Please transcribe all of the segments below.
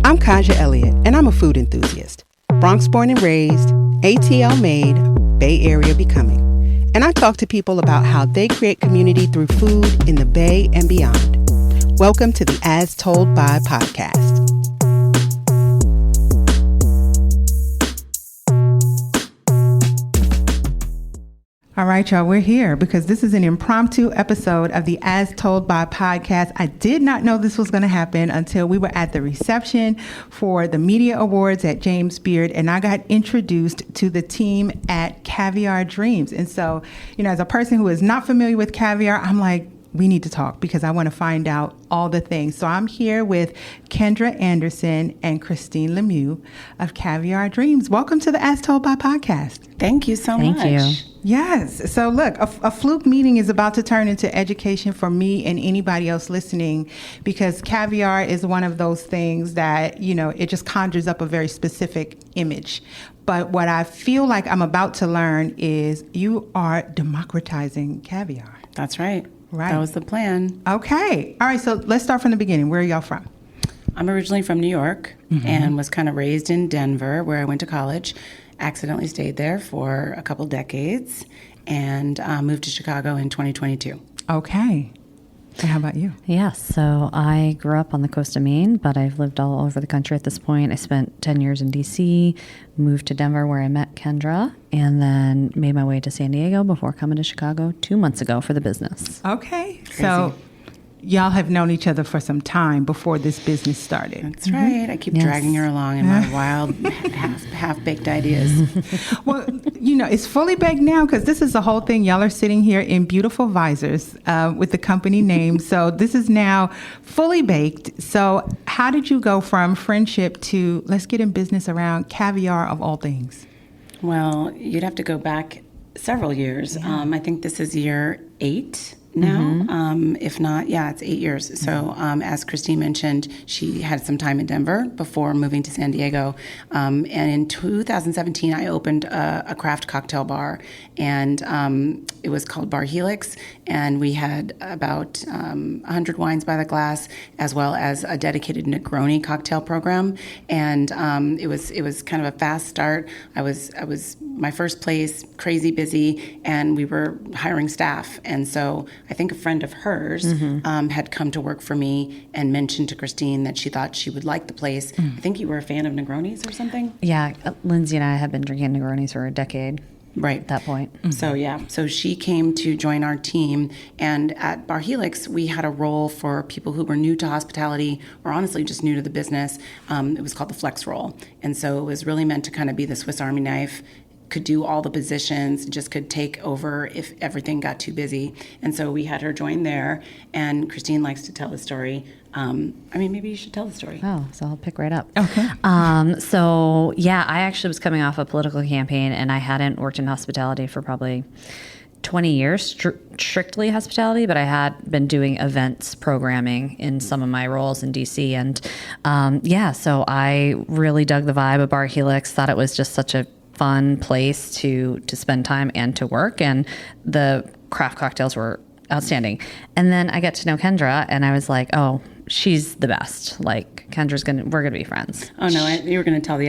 I'm Kahja Elliott, and I'm a food enthusiast. Bronx born and raised, ATL made, Bay Area becoming. And I talk to people about how they create community through food in the Bay and beyond. Welcome to the As Told By podcast. All right, y'all, we're here because this is an impromptu episode of the As Told By podcast. I did not know this was going to happen until we were at the reception for the media awards at James Beard, and I got introduced to the team at Caviar Dreams. And so, as a person who is not familiar with Caviar, I'm like, we need to talk because I want to find out all the things. So I'm here with Kendra Anderson and Christine Lemieux of Caviar Dreams. Welcome to the As Told By podcast. Thank you so much. Thank you. Yes. So look, a fluke meeting is about to turn into education for me and anybody else listening, because caviar is one of those things that, it just conjures up a very specific image. But what I feel like I'm about to learn is you are democratizing caviar. That's right. Right. That was the plan. Okay. All right. So let's start from the beginning. Where are y'all from? I'm originally from New York and was kind of raised in Denver, where I went to college. Accidentally stayed there for a couple decades and moved to Chicago in 2022. Okay. And how about you? Yes, so I grew up on the coast of Maine, but I've lived all over the country at this point. I spent 10 years in D.C., moved to Denver where I met Kendra, and then made my way to San Diego before coming to Chicago 2 months ago for the business. Okay. Crazy. So y'all have known each other for some time before this business started. That's right. I keep dragging her along in my wild, half-baked ideas. Well, it's fully baked now because this is the whole thing. Y'all are sitting here in beautiful visors with the company name. So this is now fully baked. So how did you go from friendship to let's get in business around caviar of all things? Well, you'd have to go back several years. Yeah. I think this is year 8 now. If not, it's 8 years. So as Christine mentioned, she had some time in Denver before moving to San Diego. And in 2017, I opened a craft cocktail bar, and it was called Bar Helix. And we had about 100 wines by the glass, as well as a dedicated Negroni cocktail program. And it was kind of a fast start. I was my first place, crazy busy, and we were hiring staff. And so I think a friend of hers had come to work for me and mentioned to Christine that she thought she would like the place. I think you were a fan of Negronis or something? Yeah, Lindsay and I have been drinking Negronis for a decade. Right. At that point. So she came to join our team, and at Bar Helix, we had a role for people who were new to hospitality or honestly just new to the business. It was called the Flex Role. And so it was really meant to kind of be the Swiss Army knife, could do all the positions, just could take over if everything got too busy. And so we had her join there, and Christine likes to tell the story. Maybe you should tell the story. Oh, so I'll pick right up. Okay. I actually was coming off a political campaign, and I hadn't worked in hospitality for probably 20 years, strictly hospitality, but I had been doing events programming in some of my roles in DC. And so I really dug the vibe of Bar Helix, thought it was just such a fun place to spend time and to work, and the craft cocktails were outstanding. And then I got to know Kendra, and I was like, oh, she's the best. Like, we're gonna be friends. Oh no, you were gonna tell the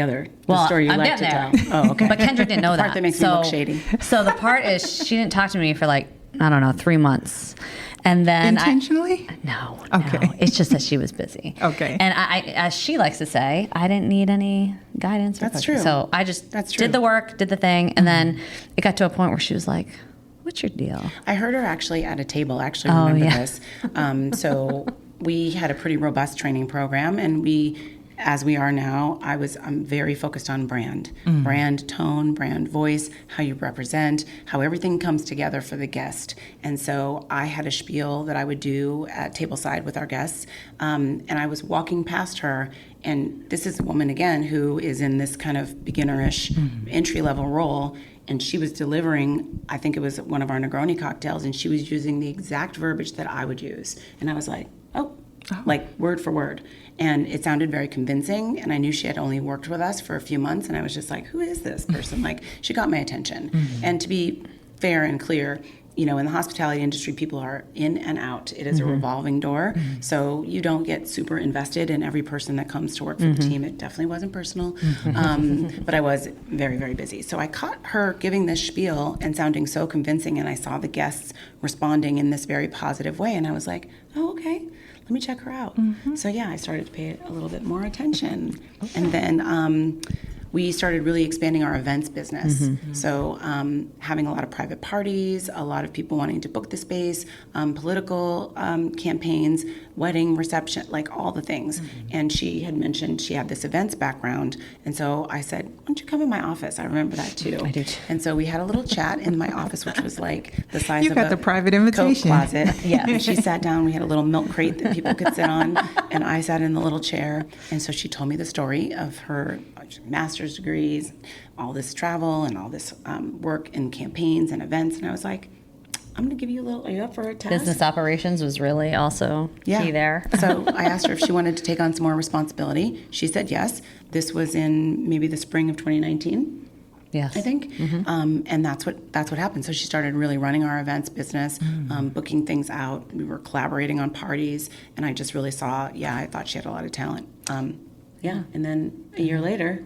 story you like to tell. Oh, okay. But Kendra didn't know the part that makes me look shady. So the part is she didn't talk to me for 3 months. And then intentionally? No. Okay. It's just that she was busy. Okay. And I, as she likes to say, I didn't need any guidance. That's true. So I just did the work, did the thing, and then it got to a point where she was like, "What's your deal?" I heard her actually at a table. I actually remember this. So we had a pretty robust training program, and as we are now, I'm very focused on brand tone, brand voice, how you represent, how everything comes together for the guest. And so I had a spiel that I would do at tableside with our guests, and I was walking past her, and this is a woman again who is in this kind of beginnerish entry-level role. And she was delivering, I think it was one of our Negroni cocktails, and she was using the exact verbiage that I would use. And I was like, like word for word. And it sounded very convincing, and I knew she had only worked with us for a few months, and I was just like, who is this person? Like, she got my attention. And to be fair and clear, in the hospitality industry, people are in and out. It is a revolving door. So you don't get super invested in every person that comes to work for the team. It definitely wasn't personal. But I was very, very busy. So I caught her giving this spiel and sounding so convincing, and I saw the guests responding in this very positive way. And I was like, oh, okay, let me check her out. So yeah, I started to pay a little bit more attention. And then we started really expanding our events business. So having a lot of private parties, a lot of people wanting to book the space, political campaigns, wedding, reception, like all the things. And she had mentioned she had this events background. And so I said, why don't you come in my office? I remember that too. I do too. And so we had a little chat in my office, which was like the size You of got a the private Coke invitation. closet. Yeah. And she sat down. We had a little milk crate that people could sit on. And I sat in the little chair. And so she told me the story of her master's degrees, all this travel and all this work and campaigns and events. And I was like, I'm going to give you a little, are you up for a task? Business operations was really also key there. So I asked her if she wanted to take on some more responsibility. She said yes. This was in maybe the spring of 2019. Yes. I think. And that's what happened. So she started really running our events business, booking things out. We were collaborating on parties. And I just really saw, I thought she had a lot of talent. And then a year later,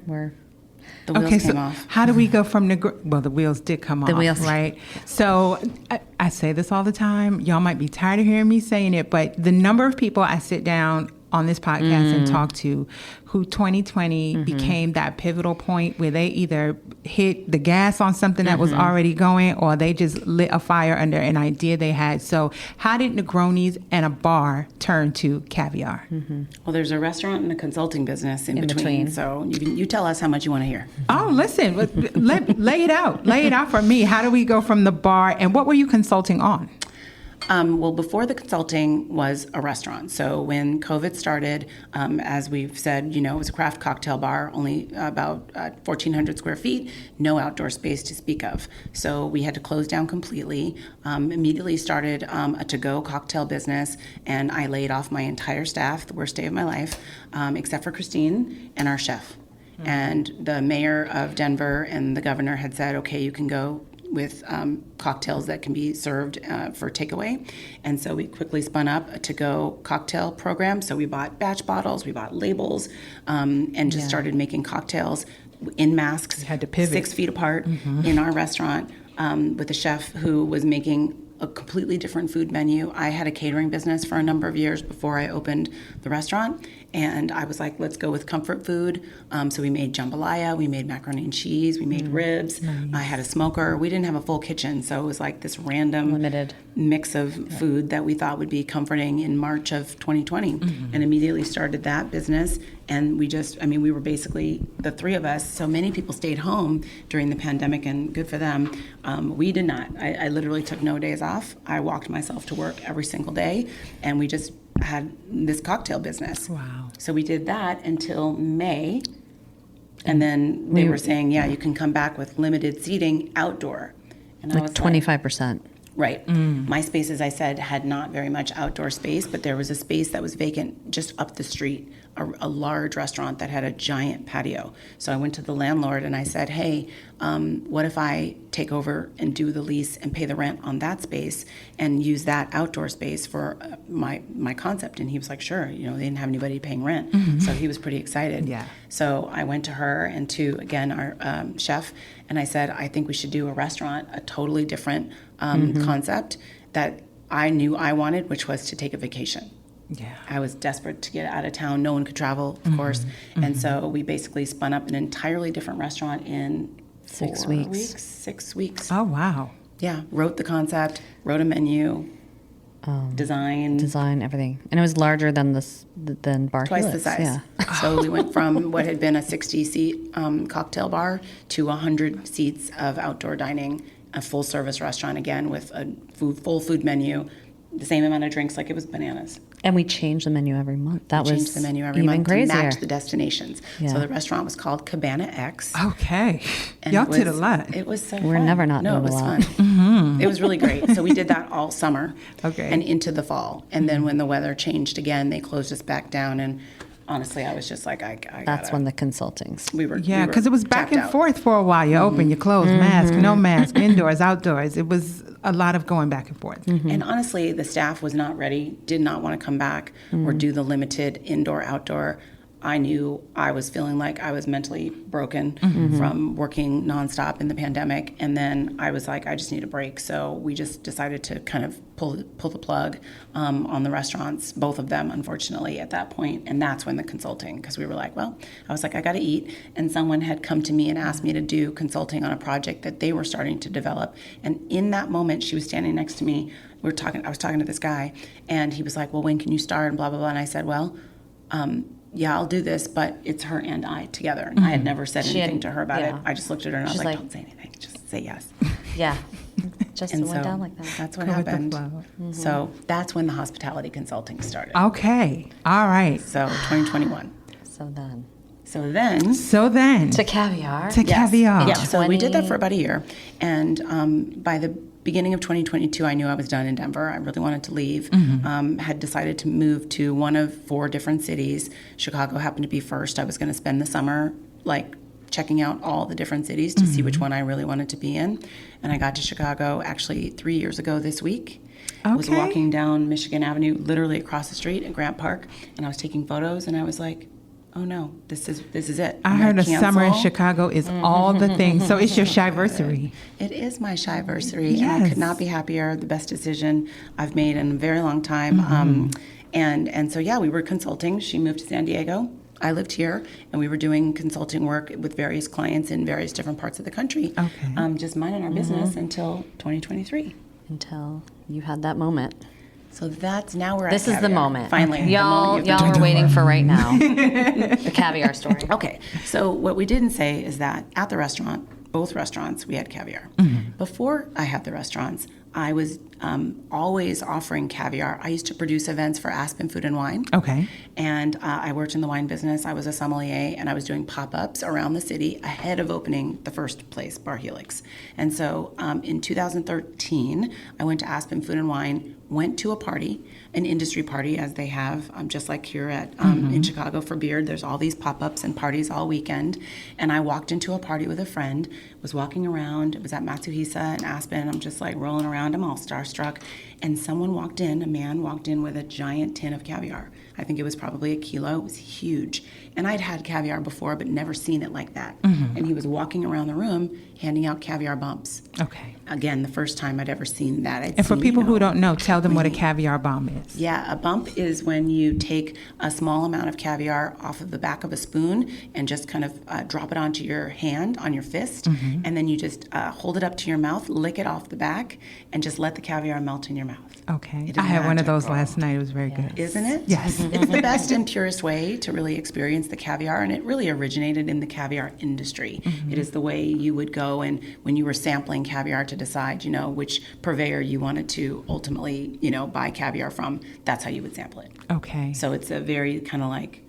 the wheels came off. How do we go from the wheels did come off, wheels. right? So I say this all the time. Y'all might be tired of hearing me saying it, but the number of people I sit down on this podcast and talk to who 2020 became that pivotal point where they either hit the gas on something that was already going, or they just lit a fire under an idea they had. So how did Negronis and a bar turn to Caviar? Well, there's a restaurant and a consulting business in between. So you tell us how much you want to hear. Oh, listen, lay it out. Lay it out for me. How do we go from the bar, and what were you consulting on? Well, before the consulting was a restaurant. So when COVID started, as we've said, it was a craft cocktail bar, only about 1,400 square feet, no outdoor space to speak of. So we had to close down completely. Immediately started a to-go cocktail business, and I laid off my entire staff, the worst day of my life, except for Christine and our chef. And the mayor of Denver and the governor had said, okay, you can go with cocktails that can be served for takeaway. And so we quickly spun up a to-go cocktail program. So we bought batch bottles, we bought labels, and just started making cocktails in masks, You had to pivot. 6 feet apart in our restaurant with a chef who was making a completely different food menu. I had a catering business for a number of years before I opened the restaurant. And I was like, let's go with comfort food. So we made jambalaya, we made macaroni and cheese, we made ribs. I had a smoker. We didn't have a full kitchen, so it was like this random Limited mix of food that we thought would be comforting in March of 2020. And immediately started that business. And we were basically the three of us. So many people stayed home during the pandemic, and good for them. We did not. I literally took no days off. I walked myself to work every single day, and we just had this cocktail business. Wow. So we did that until May, and then they were saying, you can come back with limited seating outdoor. And I was 25%. Right. My space, as I said, had not very much outdoor space, but there was a space that was vacant just up the street, a large restaurant that had a giant patio. So I went to the landlord and I said, hey, what if I take over and do the lease and pay the rent on that space and use that outdoor space for my concept? And he was like, sure. They didn't have anybody paying rent. So he was pretty excited. Yeah. So I went to her and to, again, our chef, and I said, I think we should do a restaurant, a totally different concept that I knew I wanted, which was to take a vacation. Yeah. I was desperate to get out of town. No one could travel, of course. And so we basically spun up an entirely different restaurant in 6 4 weeks. 6 weeks. Oh, wow. Yeah. Wrote the concept, wrote a menu, Design, everything. And it was larger than Bar twice Helix. the size. Yeah. So we went from what had been a 60-seat cocktail bar to 100 seats of outdoor dining, a full-service restaurant, again, with a full food menu, the same amount of drinks, like it was bananas. And we changed the menu every month. That was Changed the menu every even month crazier. to match the destinations. Yeah. So the restaurant was called Cabana X. Okay. and Y'all it did a was- lot. It was so We're fun. never not No, it doing was a lot. fun. It was really great. So we did that all summer Okay. and into the fall. And then when the weather changed again, they closed us back down. And honestly, I was just like, I That's gotta. when the consultings. We were Because it was back tapped and out. forth for a while. You open, you close, mask, no mask, indoors, outdoors. It was a lot of going back and forth. And honestly, the staff was not ready, did not want to come back or do the limited indoor, outdoor. I knew I was feeling like I was mentally broken from working nonstop in the pandemic. And then I was like, I just need a break. So we just decided to kind of pull the plug on the restaurants, both of them, unfortunately, at that point. And that's when the consulting, because we were like, well, I was like, I got to eat. And someone had come to me and asked me to do consulting on a project that they were starting to develop. And in that moment, she was standing next to me. I was talking to this guy, and he was like, well, when can you start? And blah, blah, blah. And I said, well, yeah, I'll do this, but it's her and I together. And I had never said anything to her about it. I just looked at her and I was like, don't say anything. Just say yes. Yeah. Just And went so down like that. that's what Go with the happened. flow. So that's when the hospitality consulting started. Okay. All right. So 2021. So then. So then... So then, To Caviar. to Caviar. Yeah, so we did that for about a year. And by the beginning of 2022, I knew I was done in Denver. I really wanted to leave. Had decided to move to one of 4 different cities. Chicago happened to be first. I was going to spend the summer, like, checking out all the different cities to see which one I really wanted to be in. And I got to Chicago actually 3 years ago this week. I was Okay. walking down Michigan Avenue, literally across the street at Grant Park, and I was taking photos, and I was like, oh no, this is it. I I'm heard gonna a summer in cancel. Chicago is all the things. So it's your shyversary. It is my shyversary, and Yes. I could not be happier. The best decision I've made in a very long time. And so yeah, we were consulting. She moved to San Diego. I lived here, and we were doing consulting work with various clients in various different parts of the country. Okay. Just minding our business until 2023. Until you had that moment. So that's now we're This at is the Caviar. moment. Finally, the Y'all moment you've are been- waiting for right now. The Caviar story. Okay, so what we didn't say is that at the restaurant, both restaurants, we had caviar. Before I had the restaurants, I was always offering caviar. I used to produce events for Aspen Food and Wine. Okay. And I worked in the wine business. I was a sommelier, and I was doing pop-ups around the city ahead of opening the first place, Bar Helix. And so in 2013, I went to Aspen Food and Wine, went to a party, an industry party, as they have, just like here at in Chicago for Beard. There's all these pop-ups and parties all weekend. And I walked into a party with a friend, was walking around. It was at Matsuhisa in Aspen. I'm just like rolling around. I'm all starstruck. And someone walked in, a man walked in with a giant tin of caviar. I think it was probably 1 kilo. It was huge. And I'd had caviar before, but never seen it like that. And he was walking around the room handing out caviar bumps. Okay. Again, the first time I'd ever seen that. And for people who don't know, tell them what a caviar bomb is. Yeah, a bump is when you take a small amount of caviar off of the back of a spoon and just kind of drop it onto your hand, on your fist, and then you just hold it up to your mouth, lick it off the back, and just let the caviar melt in your mouth. Okay. It is I had one of those magical. last night. It was very good. Isn't it? Yes. It's the best and purest way to really experience the caviar, and it really originated in the caviar industry. It is the way you would go and when you were sampling caviar to decide, which purveyor you wanted to ultimately, buy caviar from, that's how you would sample it. Okay. So it's a very kind of like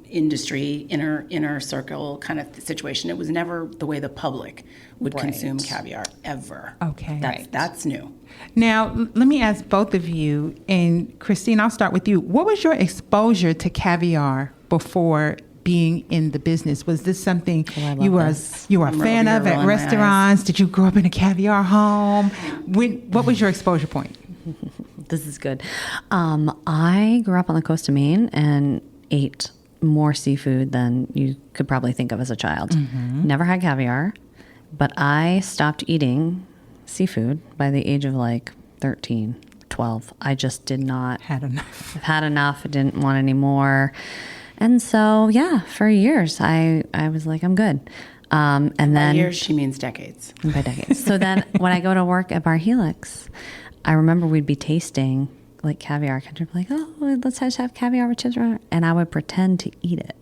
industry, inner circle kind of situation. It was never the way the public would consume caviar, ever. Okay. That's new. Now, let me ask both of you, and Christine, I'll start with you. What was your exposure to caviar before being in the business? Was this something you were a fan of at restaurants? Did you grow up in a caviar home? What was your exposure point? This is good. I grew up on the coast of Maine and ate more seafood than you could probably think of as a child. Never had caviar, but I stopped eating seafood by the age of like 13, 12. I just did not. Had enough. I've had enough. I didn't want any more. And so, yeah, for years, I was like, I'm good. And then By years, she means decades. by decades. So then when I go to work at Bar Helix, I remember we'd be tasting like caviar. Kendra would be like, oh, let's just have caviar with chips. And I would pretend to eat it.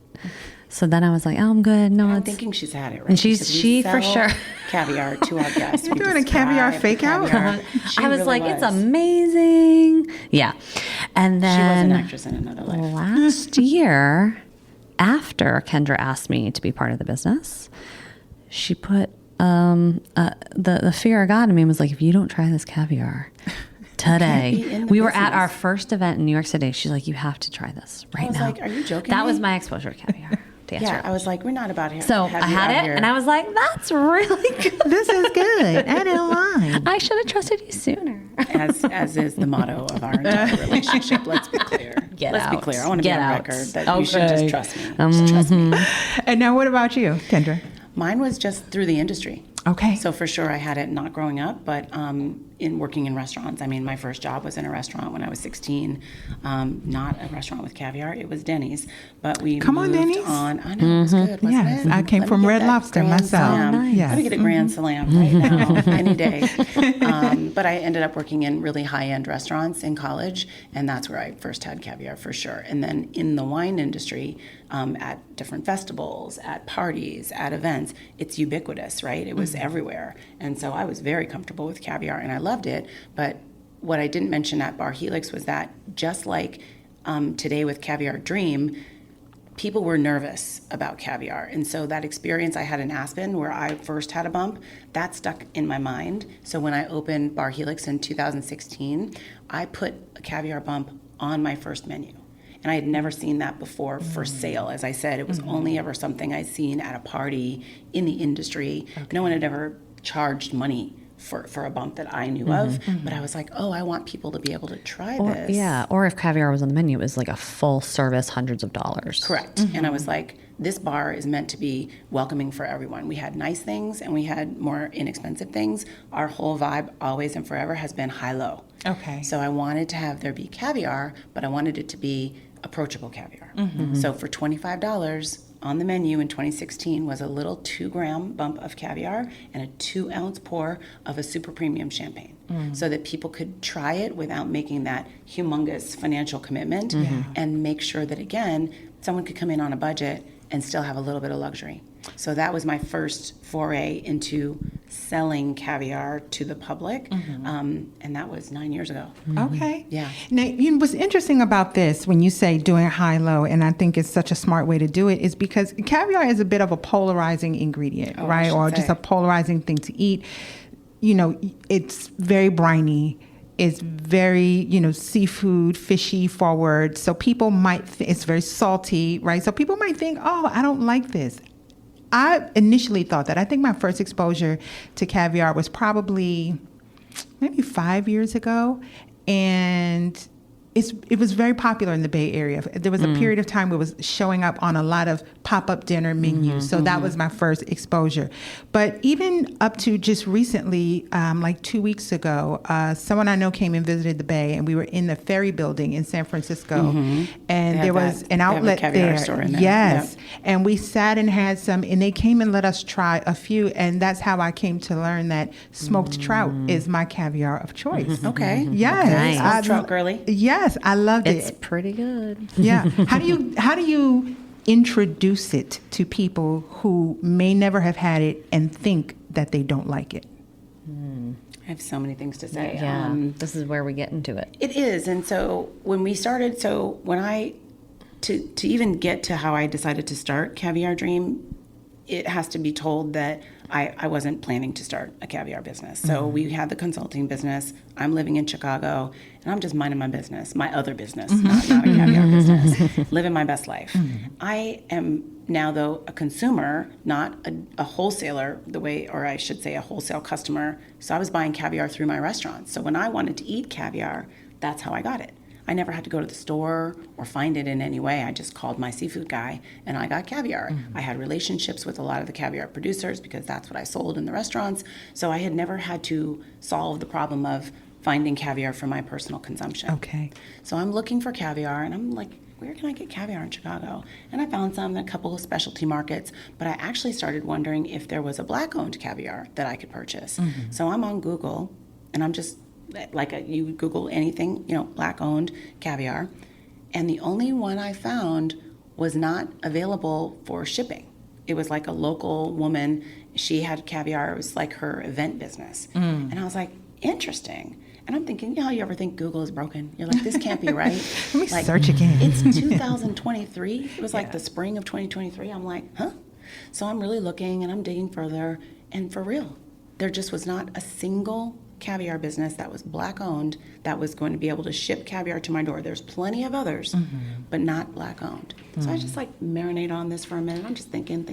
So then I was like, oh, I'm good. No, I'm it's thinking she's had it, right? And She said, "We she for sell sure." caviar to our guests. You're We doing a caviar describe fake out? caviar. She I was really like, it's amazing. Yeah. And She was then an actress in another life. last year, after Kendra asked me to be part of the business, she put the fear of God in me and was like, if you don't try this caviar, today. in the We were at business. our first event in New York City. She's like, you have to try this right I was now. like, are you joking That me? was my exposure to caviar. To answer Yeah, your I was like, we're not about here. So I had it, and I was like, "That's really good. This is good. Add in line. I should have trusted you sooner." as is the motto of our entire relationship. Let's be clear. Let's be clear. I want to be Get on out. record that you should just trust me. Just trust me. And now what about you, Kendra? Mine was just through the industry. Okay. So for sure, I had it not growing up, but in working in restaurants. I mean, my first job was in a restaurant when I was 16. Not a restaurant with caviar; it was Denny's. But we Come on, moved Denny's. on. I know it was good, wasn't Yes, it? I came Let me from get Red that Lobster Grand myself. Slam. Oh, nice. Yes. Let me get a Grand Slam right now, any day. But I ended up working in really high-end restaurants in college, and that's where I first had caviar for sure. And then in the wine industry, at different festivals, at parties, at events, it's ubiquitous, right? It was everywhere. And so I was very comfortable with caviar, and I loved it. But what I didn't mention at Bar Helix was that just like today with Caviar Dream, people were nervous about caviar. And so that experience I had in Aspen where I first had a bump, that stuck in my mind. So when I opened Bar Helix in 2016, I put a caviar bump on my first menu. And I had never seen that before for sale. As I said, it was only ever something I'd seen at a party in the industry. No one had ever charged money for a bump that I knew of. But I was like, oh, I want people to be able to try this. Yeah, or if caviar was on the menu, it was like a full service, hundreds of dollars. Correct. And I was like, this bar is meant to be welcoming for everyone. We had nice things and we had more inexpensive things. Our whole vibe, always and forever, has been high-low. Okay. So I wanted to have there be caviar, but I wanted it to be approachable caviar. So for $25 on the menu in 2016 was a little 2-gram bump of caviar and a 2-ounce pour of a super premium champagne, so that people could try it without making that humongous financial commitment, and make sure that, again, someone could come in on a budget and still have a little bit of luxury. So that was my first foray into selling caviar to the public, and that was 9 years ago. Okay. Yeah. Now, what's interesting about this, when you say doing high-low, and I think it's such a smart way to do it, is because caviar is a bit of a polarizing ingredient, I right? should Or just say. a polarizing thing to eat. You know, it's very briny. It's very, seafood, fishy forward. So people might, it's very salty, right? So people might think, oh, I don't like this. I initially thought that. I think my first exposure to caviar was probably maybe 5 years ago. And it was very popular in the Bay Area. There was a period of time where it was showing up on a lot of pop-up dinner menus. So that was my first exposure. But even up to just recently, like 2 weeks ago, someone I know came and visited the Bay, and we were in the Ferry Building in San Francisco. And there was an outlet there. Store in there. Yes. Yep. And we sat and had some, and they came and let us try a few. And that's how I came to learn that smoked trout is my caviar of choice. Okay. Yes. Nice. I- Trout girly. Yes, I loved It's it. pretty good. Yeah. How do you introduce it to people who may never have had it and think that they don't like it? I have so many things to say. Yeah, this is where we get into it. It is. And so when we started, to even get to how I decided to start Caviar Dream, it has to be told that I wasn't planning to start a caviar business. So we had the consulting business. I'm living in Chicago, and I'm just minding my business, my other business, not a caviar business, living my best life. I am now, though, a consumer, not a wholesaler, or I should say a wholesale customer. So I was buying caviar through my restaurants. So when I wanted to eat caviar, that's how I got it. I never had to go to the store or find it in any way. I just called my seafood guy and I got caviar. I had relationships with a lot of the caviar producers because that's what I sold in the restaurants. So I had never had to solve the problem of finding caviar for my personal consumption. Okay. So I'm looking for caviar and I'm like, where can I get caviar in Chicago? And I found some in a couple of specialty markets, but I actually started wondering if there was a Black-owned caviar that I could purchase. So I'm on Google and I'm just, you Google anything, Black-owned caviar, and the only one I found was not available for shipping. It was like a local woman. She had caviar. It was like her event business. And I was like, interesting. And I'm thinking, you ever think Google is broken? You're like, this can't be right. Let me search again. It's 2023. It was like the spring of 2023. I'm like, huh? So I'm really looking and I'm digging further. And for real, there just was not a single caviar business that was Black owned that was going to be able to ship caviar to my door. There's plenty of others, but not Black owned. So I just like marinate on this for a minute. I'm just thinking.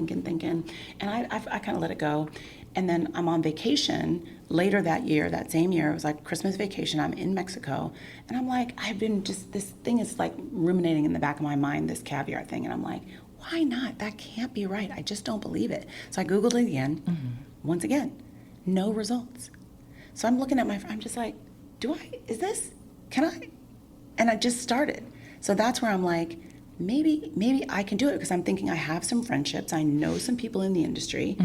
And I kind of let it go. And then I'm on vacation later that year, that same year. It was like Christmas vacation. I'm in Mexico. And I'm like, this thing is like ruminating in the back of my mind, this caviar thing. And I'm like, why not? That can't be right. I just don't believe it. So I Googled it again. Once again, no results. So I'm looking at I'm just like, can I? And I just started. So that's where I'm like, maybe I can do it, because I'm thinking I have some friendships. I know some people in the industry.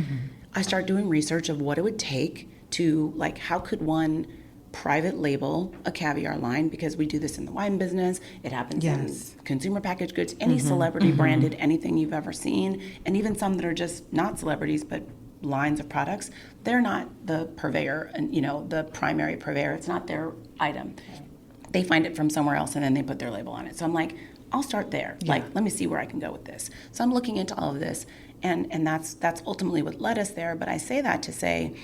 I start doing research of what it would take to, like, how could one private label a caviar line, because we do this in the wine business. It happens in consumer packaged goods, any celebrity branded, anything you've ever seen, and even some that are just not celebrities, but lines of products. They're not the purveyor and, the primary purveyor. It's not their item. They find it from somewhere else and then they put their label on it. So I'm like, I'll start there. Like, let me see where I can go with this. So I'm looking into all of this, and that's ultimately what led us there. But I say that to say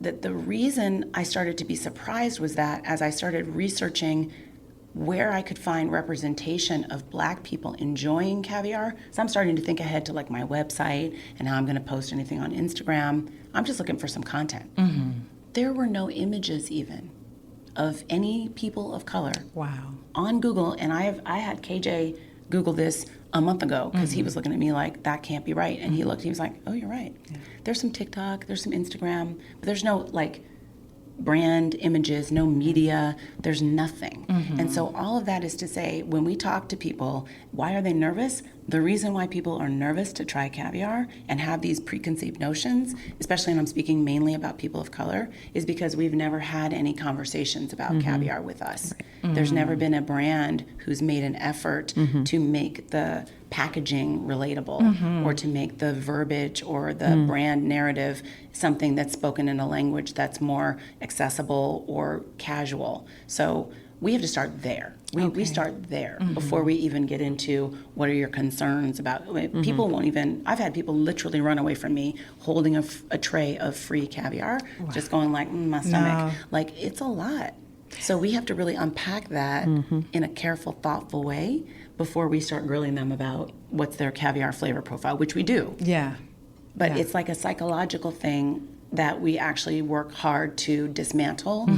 that the reason I started to be surprised was that as I started researching where I could find representation of Black people enjoying caviar, so I'm starting to think ahead to like my website and how I'm going to post anything on Instagram. I'm just looking for some content. There were no images even of any people of color on Google. And I had KJ Google this a month ago, because he was looking at me like, that can't be right. And he was like, oh, you're right. There's some TikTok, there's some Instagram, but there's no like brand images, no media, there's nothing. And so all of that is to say, when we talk to people, why are they nervous? The reason why people are nervous to try caviar and have these preconceived notions, especially when I'm speaking mainly about people of color, is because we've never had any conversations about caviar with us. There's never been a brand who's made an effort to make the packaging relatable, or to make the verbiage or the brand narrative something that's spoken in a language that's more accessible or casual. So we have to start there. We start there before we even get into what are your concerns about. People won't even, I've had people literally run away from me holding a tray of free caviar, just going like, my stomach. Like, it's a lot. So we have to really unpack that in a careful, thoughtful way before we start grilling them about what's their caviar flavor profile, which we do. But it's like a psychological thing that we actually work hard to dismantle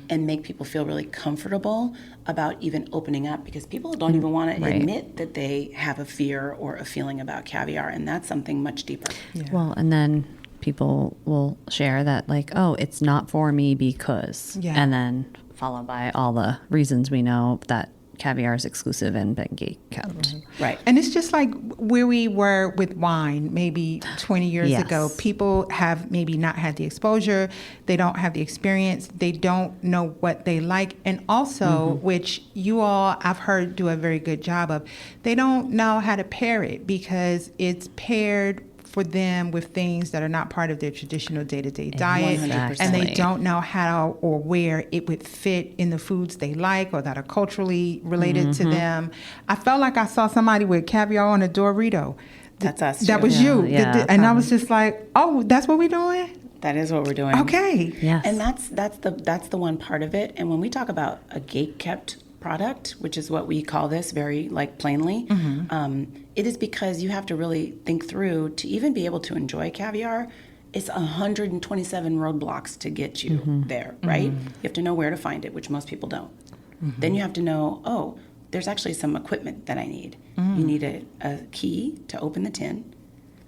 and make people feel really comfortable about even opening up, because people don't even want to admit that they have a fear or a feeling about caviar, and that's something much deeper. Well, and then people will share that, like, oh, it's not for me because, and then followed by all the reasons we know that caviar is exclusive and been gate kept. Right. And it's just like where we were with wine maybe 20 years ago. People have maybe not had the exposure. They don't have the experience. They don't know what they like. And also, which you all, I've heard, do a very good job of, they don't know how to pair it, because it's paired for them with things that are not part of their traditional day-to-day diet. 100%. And they don't know how or where it would fit in the foods they like or that are culturally related to them. I felt like I saw somebody with caviar on a Dorito. That's us, That too. was you. Yeah, And I was just like, oh, that's what we're doing? That is what we're doing. Okay. Yes. And that's the one part of it. And when we talk about a gate kept product, which is what we call this very like plainly, it is because you have to really think through to even be able to enjoy caviar. It's 127 roadblocks to get you there, right? You have to know where to find it, which most people don't. Then you have to know, oh, there's actually some equipment that I need. You need a key to open the tin.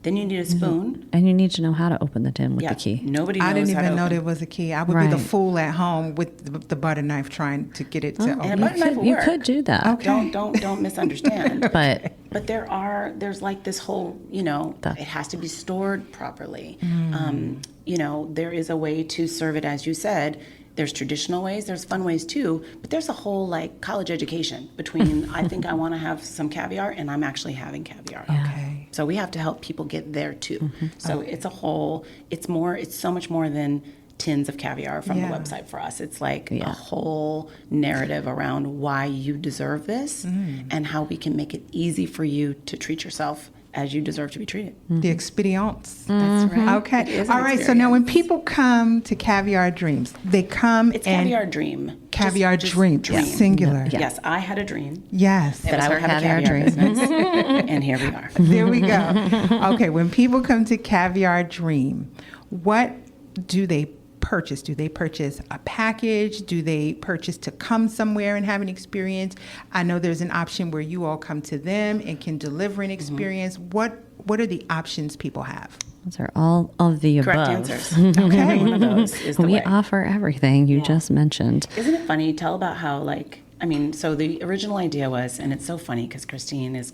Then you need a spoon. And you need to know how to open the tin with the key. Nobody knows I didn't how to even know open. there was a key. I would be the fool at home with the butter knife trying to get it to open. And a butter knife will You work. could do that. Okay. Don't misunderstand. But there's like this whole, it has to be stored properly. There is a way to serve it, as you said. There's traditional ways, there's fun ways too, but there's a whole like college education between I think I want to have some caviar and I'm actually having caviar. Okay. So we have to help people get there too. So it's it's so much more than tins of caviar from the website for us. It's like a whole narrative around why you deserve this and how we can make it easy for you to treat yourself as you deserve to be treated. The experience. That's right. Okay. It is an All right. So now when experience. people come to Caviar Dreams, they come It's and Caviar Dream. Caviar Dream, singular. Yes, I had a dream. Yes. That I would have a Caviar caviar Dream. business. And here we are. There we go. Okay. When people come to Caviar Dream, what do they purchase? Do they purchase a package? Do they purchase to come somewhere and have an experience? I know there's an option where you all come to them and can deliver an experience. What are the options people have? Those are all of the Correct above. answers. Okay. One of those is the We way. offer everything you just mentioned. Isn't it funny? Tell about how, so the original idea was, and it's so funny because Christine is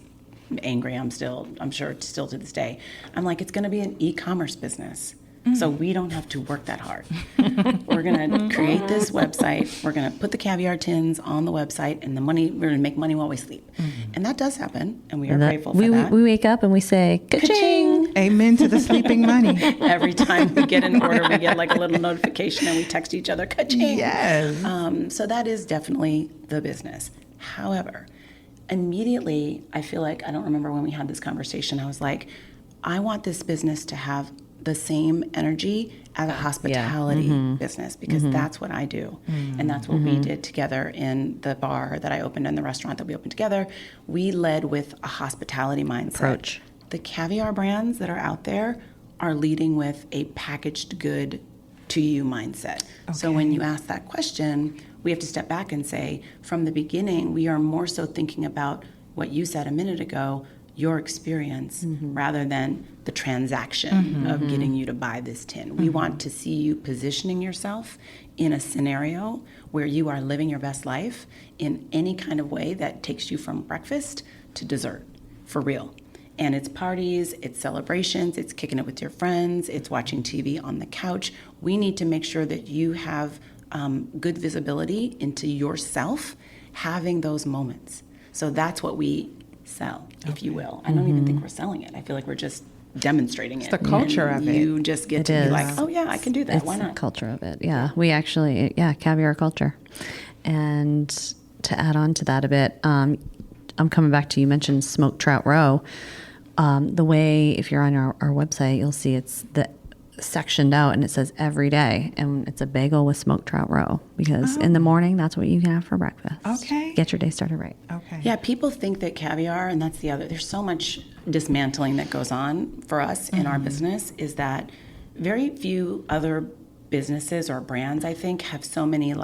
angry. I'm sure still to this day. I'm like, it's going to be an e-commerce business. So we don't have to work that hard. We're going to create this website. We're going to put the caviar tins on the website, and we're going to make money while we sleep. And that does happen, and we are grateful for that. We wake up and we say, ka-ching! Amen to the sleeping money. Every time we get an order, we get like a little notification, and we text each other, ka-ching! Yes. So that is definitely the business. However, immediately, I feel like, I don't remember when we had this conversation, I was like, I want this business to have the same energy as a hospitality business, because that's what I do. And that's what we did together in the bar that I opened and the restaurant that we opened together. We led with a hospitality mindset. Approach. The caviar brands that are out there are leading with a packaged good to you mindset. So when you ask that question, we have to step back and say, from the beginning, we are more so thinking about what you said a minute ago, your experience, rather than the transaction of getting you to buy this tin. We want to see you positioning yourself in a scenario where you are living your best life in any kind of way that takes you from breakfast to dessert, for real. And it's parties, it's celebrations, it's kicking it with your friends, it's watching TV on the couch. We need to make sure that you have good visibility into yourself having those moments. So that's what we sell, if you will. I don't even think we're selling it. I feel like we're just demonstrating it. the culture of it. You just get to be like, oh yeah, I can do that. It's Why the not? culture of it. Yeah. We actually, caviar culture. And to add on to that a bit, I'm coming back to, you mentioned smoked trout roe. The way, if you're on our website, you'll see it's sectioned out and it says every day, and it's a bagel with smoked trout roe, because in the morning, that's what you can have for breakfast. Okay. Get your day started right. Okay. Yeah, people think that caviar, and that's the other, there's so much dismantling that goes on for us in our business, is that very few other businesses or brands, I think, have so many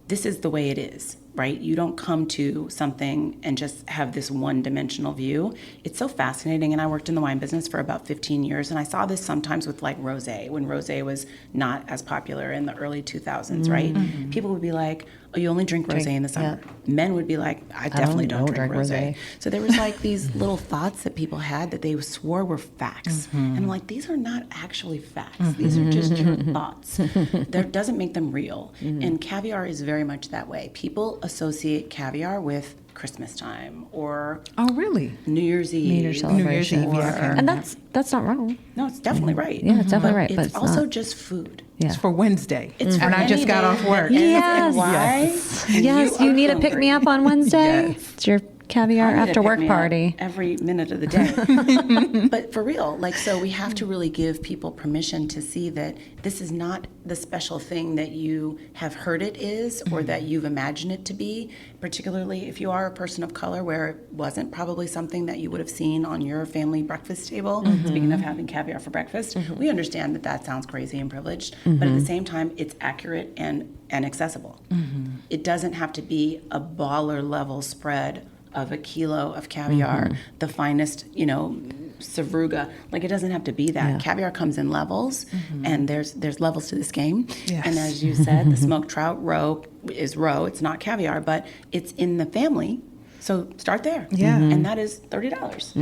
this is the way it is, right? You don't come to something and just have this one-dimensional view. It's so fascinating, and I worked in the wine business for about 15 years, and I saw this sometimes with rosé, when rosé was not as popular in the early 2000s, right? People would be like, oh, you only drink rosé in the summer. Men would be like, I definitely don't drink rosé. So there was these little thoughts that people had that they swore were facts. And I'm like, these are not actually facts. These are just your thoughts. That doesn't make them real. And caviar is very much that way. People associate caviar with Christmas time or Oh, really? New Year's Eve. New Year's celebration. Eve, yeah, okay. And that's not wrong. No, it's definitely right. Yeah, it's definitely right, but It's it's also not. just food. Yeah. It's for Wednesday. It's for and I just any got day off work. that ends in Yes. Y, and Yes, you are need to pick me hungry. up on Wednesday. Yes. It's your caviar I need to after pick work me up party. every minute of the day. But for real, so we have to really give people permission to see that this is not the special thing that you have heard it is, or that you've imagined it to be, particularly if you are a person of color, where it wasn't probably something that you would have seen on your family breakfast table. Speaking of having caviar for breakfast, we understand that sounds crazy and privileged, but at the same time, it's accurate and accessible. It doesn't have to be a baller level spread of a kilo of caviar, the finest, Savruga. It doesn't have to be that. Yeah. Caviar comes in levels, and there's levels to this game. Yes. And as you said, the smoked trout roe is roe. It's not caviar, but it's in the family. So start there. Yeah. And that is $30.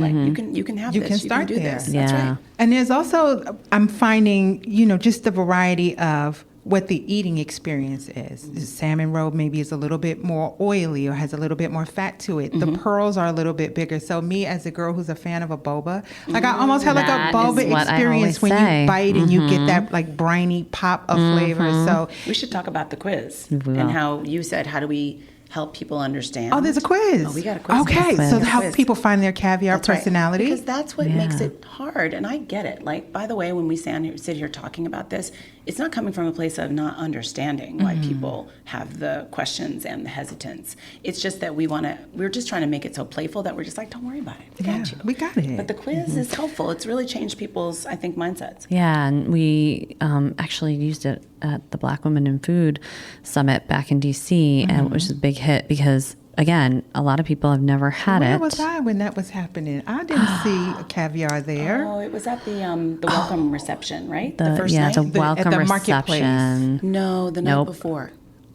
You can have You this. can start you can do there. this. Yeah. That's right. And there's also, I'm finding, just the variety of what the eating experience is. The salmon roe maybe is a little bit more oily or has a little bit more fat to it. The pearls are a little bit bigger. So me, as a girl who's a fan of a boba, I almost have That a boba is what I experience always when say. you bite and you get that briny pop of flavor. So We should talk about the quiz and how you said, how do we help people understand. Oh, there's a quiz. Oh, we got a quiz. Okay, Yes. so Quiz. help people find their caviar That's right. personality. Because that's what Yeah. makes it hard. And I get it. Like, by the way, when we sit here talking about this, it's not coming from a place of not understanding why people have the questions and the hesitance. It's just that we're just trying to make it so playful that we're just like, don't worry about it. We got you. We got it. But the quiz is helpful. It's really changed people's, I think, mindsets. Yeah, and we actually used it at the Black Women in Food Summit back in DC, and it was a big hit because, again, a lot of people have never had Where it. was I when that was happening? I didn't see a caviar there. Oh, it was at the welcome reception, right? The first yeah, it's night? a welcome at the marketplace. reception. No, the night Nope. before.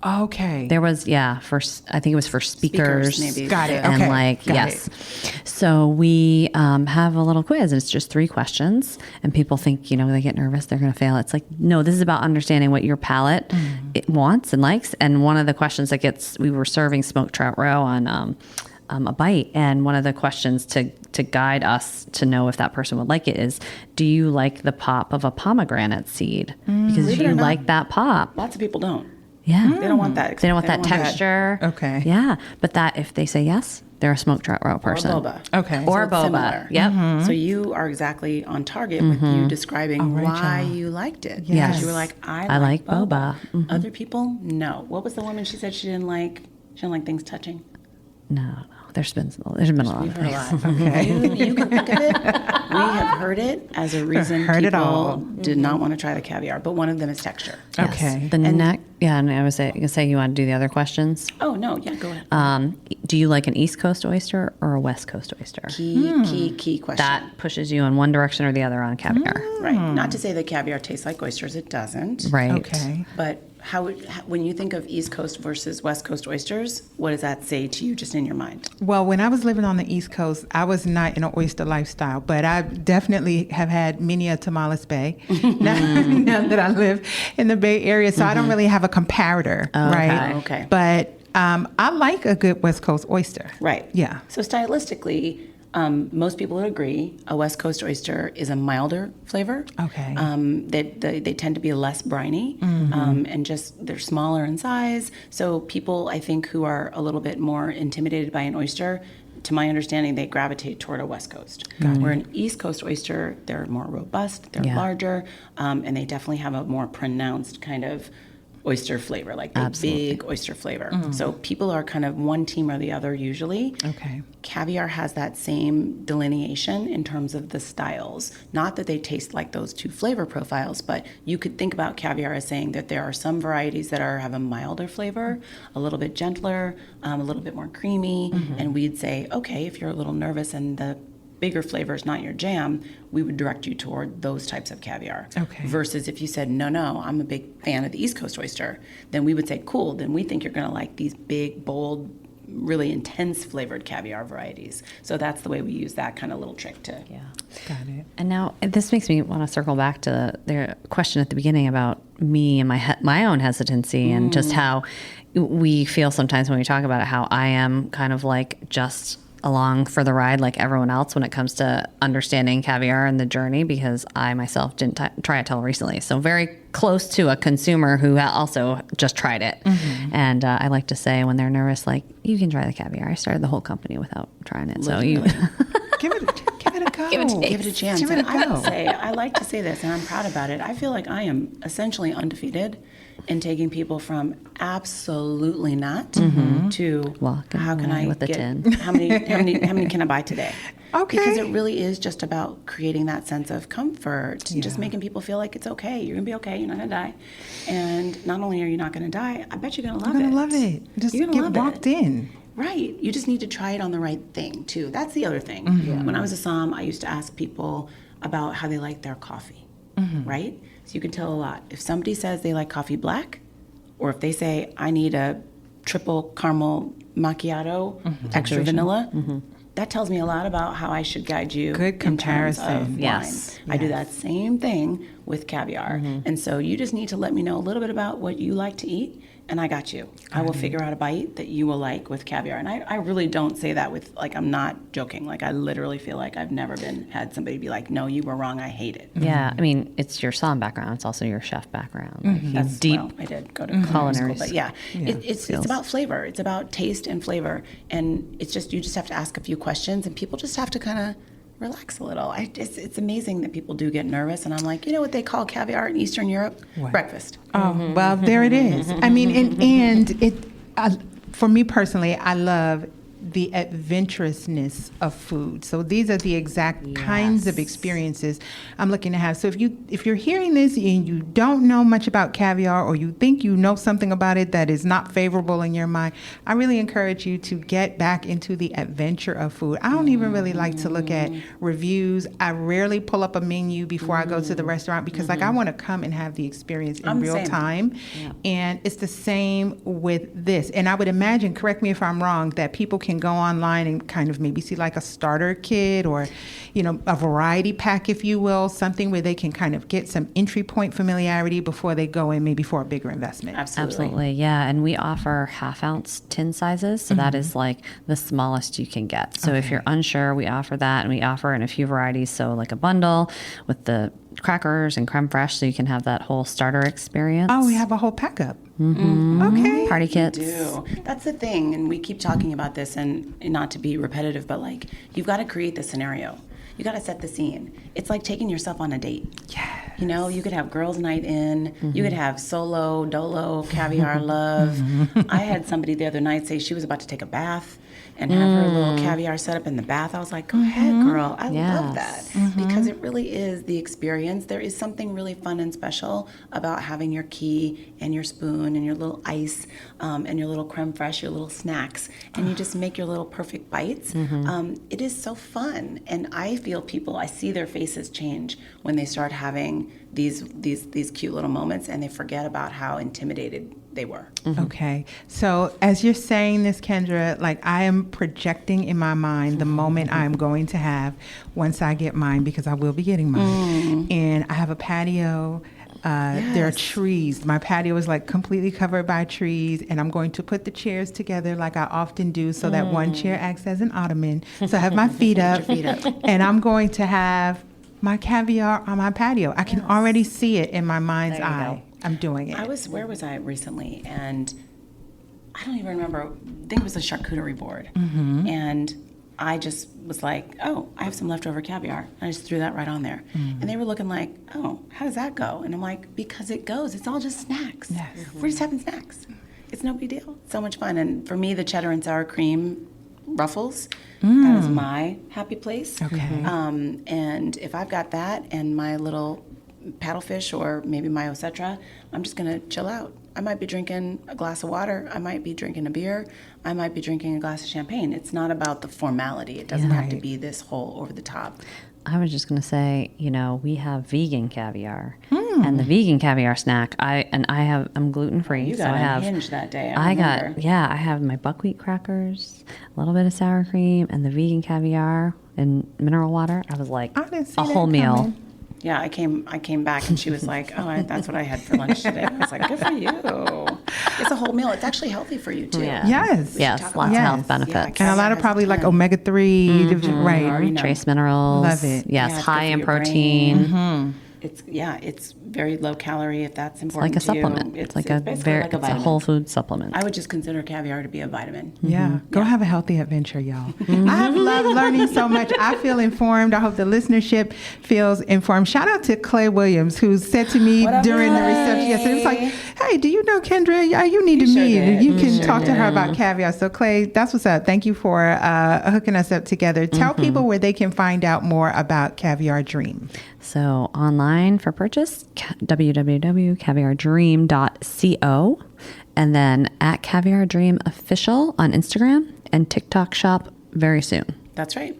Okay. There was, I think it was for speakers. maybe. Got it. And Okay. Got yes. So we have a little quiz, and it's just 3 questions. And people think, they get nervous, they're going to fail. It's like, no, this is about understanding what your palate it wants and likes. And one of the questions we were serving smoked trout roe on a bite, and one of the questions to guide us to know if that person would like it is, do you like the pop of a pomegranate seed? Because Believe if it or you not, like that pop, Lots of people don't. yeah. They don't want that. They don't want that texture. Okay. Yeah. But that if they say yes, they're a smoked trout roe person. Or boba. Okay. Or So it's boba. similar. Yep. So you are exactly on target with you describing right, why y'all. you liked it. Yes. Because you were like, I like like boba. Other people, no. What was the woman she said she didn't like? She didn't like things touching. No. There's been a lot We've of heard a things. lot. Okay. You can think of it. We have heard it as a reason Heard it all. people did not want to try the caviar, but one of them is texture. Okay. The next, and I was going to say, you want to do the other questions? Oh, no. Yeah, go ahead. Do you like an East Coast oyster or a West Coast oyster? Key question. That pushes you in one direction or the other on caviar. Right. Not to say that caviar tastes like oysters. It doesn't. Right. Okay. But when you think of East Coast versus West Coast oysters, what does that say to you just in your mind? Well, when I was living on the East Coast, I was not in an oyster lifestyle, but I definitely have had many a Tamales Bay now that I live in the Bay Area. So I don't really have a comparator, right? Okay. But I like a good West Coast oyster. Right. Yeah. So stylistically, most people would agree a West Coast oyster is a milder flavor. Okay. They tend to be less briny, and just they're smaller in size. So people, I think, who are a little bit more intimidated by an oyster, to my understanding, they gravitate toward a West Coast. Where an East Coast oyster, they're more robust, they're larger, and they definitely have a more pronounced kind of oyster flavor, like the big oyster flavor. So people are kind of one team or the other usually. Okay. Caviar has that same delineation in terms of the styles. Not that they taste like those two flavor profiles, but you could think about caviar as saying that there are some varieties that have a milder flavor, a little bit gentler, a little bit more creamy, and we'd say, okay, if you're a little nervous and the bigger flavor is not your jam, we would direct you toward those types of caviar. Okay. Versus if you said, no, I'm a big fan of the East Coast oyster, then we would say, cool, then we think you're going to like these big, bold, really intense flavored caviar varieties. So that's the way we use that kind of little trick to. Yeah. Got it. And now this makes me want to circle back to the question at the beginning about me and my own hesitancy and just how we feel sometimes when we talk about it, how I am kind of like just along for the ride like everyone else when it comes to understanding caviar and the journey, because I myself didn't try it till recently. So very close to a consumer who also just tried it. And I like to say when they're nervous, like, you can try the caviar. I started the whole company without trying it. So you Give it a go. Give it a chance. Give it a And go. I like to say this, and I'm proud about it. I feel like I am essentially undefeated in taking people from absolutely not to Walking how can away I with a get 10. how many can I buy today? Okay. Because it really is just about creating that sense of comfort, just making people feel like it's okay. You're gonna be okay. You're not gonna die, and not only are you not gonna die, I bet you're gonna love You're it. gonna love it. Just You're gonna get love walked it. in. Right. You just need to try it on the right thing, too. That's the other thing. When I was a somm, I used to ask people about how they like their coffee, right? So you can tell a lot. If somebody says they like coffee black, or if they say, I need a triple caramel macchiato, extra vanilla, that tells me a lot about how I should guide you Good in terms comparison. of Yes. wine. I do that same thing with caviar. And so you just need to let me know a little bit about what you like to eat, and I got you. I will figure out a bite that you will like with caviar. And I really don't say that with, like, I'm not joking. Like, I literally feel like I've never had somebody be like, no, you were wrong, I hate it. Yeah, I mean, it's your som background. It's also your chef background. Like, That's deep. well, I did go to culinary school, but yeah, it's skills. about flavor. It's about taste and flavor, and it's just, you just have to ask a few questions, and people just have to kind of relax a little. It's amazing that people do get nervous, and I'm like, you know what they call caviar in Eastern Europe? What? Breakfast. Oh, well, there it is. I mean, for me personally, I love the adventurousness of food. So these are the exact kinds of experiences I'm looking to have. So if you're hearing this and you don't know much about caviar, or you think you know something about it that is not favorable in your mind, I really encourage you to get back into the adventure of food. I don't even really like to look at reviews. I rarely pull up a menu before I go to the restaurant, because like, I want to come and have the experience in real time. And it's the same with this. And I would imagine, correct me if I'm wrong, that people can go online and kind of maybe see like a starter kit, or, a variety pack, if you will, something where they can kind of get some entry point familiarity before they go in maybe for a bigger investment. Absolutely, yeah. And we offer half-ounce tin sizes, so that is like the smallest you can get. So if you're unsure, we offer that, and we offer in a few varieties. So like a bundle with the crackers and creme fraiche, so you can have that whole starter experience. Oh, we have a whole pack up. Okay. Party kits. We do. That's the thing, and we keep talking about this, and not to be repetitive, but like, you've got to create the scenario. You got to set the scene. It's like taking yourself on a date. Yeah. You could have girls' night in. You could have solo, dolo, caviar love. I had somebody the other night say she was about to take a bath and have her little caviar set up in the bath. I was like, go ahead, girl. I love that. Because it really is the experience. There is something really fun and special about having your key and your spoon and your little ice and your little creme fraiche, your little snacks, and you just make your little perfect bites. It is so fun. And I feel I see their faces change when they start having these cute little moments, and they forget about how intimidated they were. Okay. So as you're saying this, Kendra, like, I am projecting in my mind the moment I'm going to have once I get mine, because I will be getting mine. And I have a patio. There are trees. My patio is like completely covered by trees, and I'm going to put the chairs together like I often do, so that one chair acts as an ottoman. So I have my feet up, and I'm going to have my caviar on my patio. I can already see it in my mind's eye. I'm doing it. Where was I recently? And I don't even remember. I think it was a charcuterie board. And I just was like, oh, I have some leftover caviar. And I just threw that right on there. And they were looking like, oh, how does that go? And I'm like, because it goes. It's all just snacks. Yes. We're just having snacks. It's no big deal. It's so much fun. And for me, the cheddar and sour cream ruffles, that is my happy place. Okay. And if I've got that and my little paddlefish, or maybe my Osetra, I'm just going to chill out. I might be drinking a glass of water. I might be drinking a beer. I might be drinking a glass of champagne. It's not about the formality. It doesn't have to be this whole over the top. I was just going to say, we have vegan caviar, and the vegan caviar snack. I'm gluten free. You got unhinged that day. I have my buckwheat crackers, a little bit of sour cream, and the vegan caviar and mineral water. I was like, a whole meal. Yeah, I came back and she was like, oh, that's what I had for lunch today. I was like, good for you. It's a whole meal. It's actually healthy for you, too. Yeah. Yes. Lots of health benefits. And a lot of probably like omega-3, right? Trace minerals. Love it. Yes, high in protein. It's very low calorie if that's important. It's like a supplement. It's it's a whole food supplement. I would just consider caviar to be a vitamin. Yeah. Go have a healthy adventure, y'all. I have loved learning so much. I feel informed. I hope the listenership feels informed. Shout out to Clay Williams, who said to me during the reception yesterday, it was like, hey, do you know Kendra? Yeah, you need to meet. You can talk to her about caviar. So Clay, that's what's up. Thank you for hooking us up together. Tell people where they can find out more about Caviar Dream. So online for purchase, www.caviardream.co, and then at Caviar Dream Official on Instagram, and TikTok shop very soon. That's right.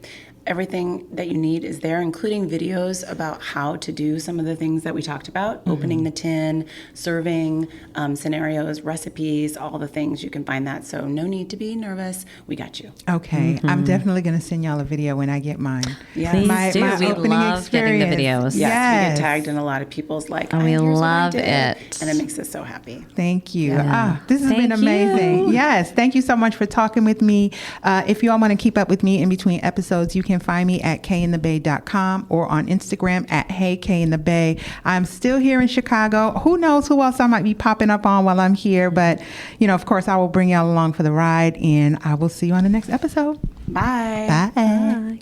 everything that you need is there, including videos about how to do some of the things that we talked about, opening the tin, serving, scenarios, recipes, all the things. You can find that. So no need to be nervous. We got you. Okay. I'm definitely going to send y'all a video when I get mine. Yeah. Please do. My We opening love getting the experience. videos. Yes, we get tagged in a lot of people's like, And we here's what I love did. it. And it makes us so happy. Thank you. Yeah. This has been Thank amazing. you. Yes. Thank you so much for talking with me. If you all want to keep up with me in between episodes, you can find me at kayinthebay.com or on Instagram at heykayinthebay. I'm still here in Chicago. Who knows who else I might be popping up on while I'm here. But, of course, I will bring y'all along for the ride, and I will see you on the next episode. Bye. Bye.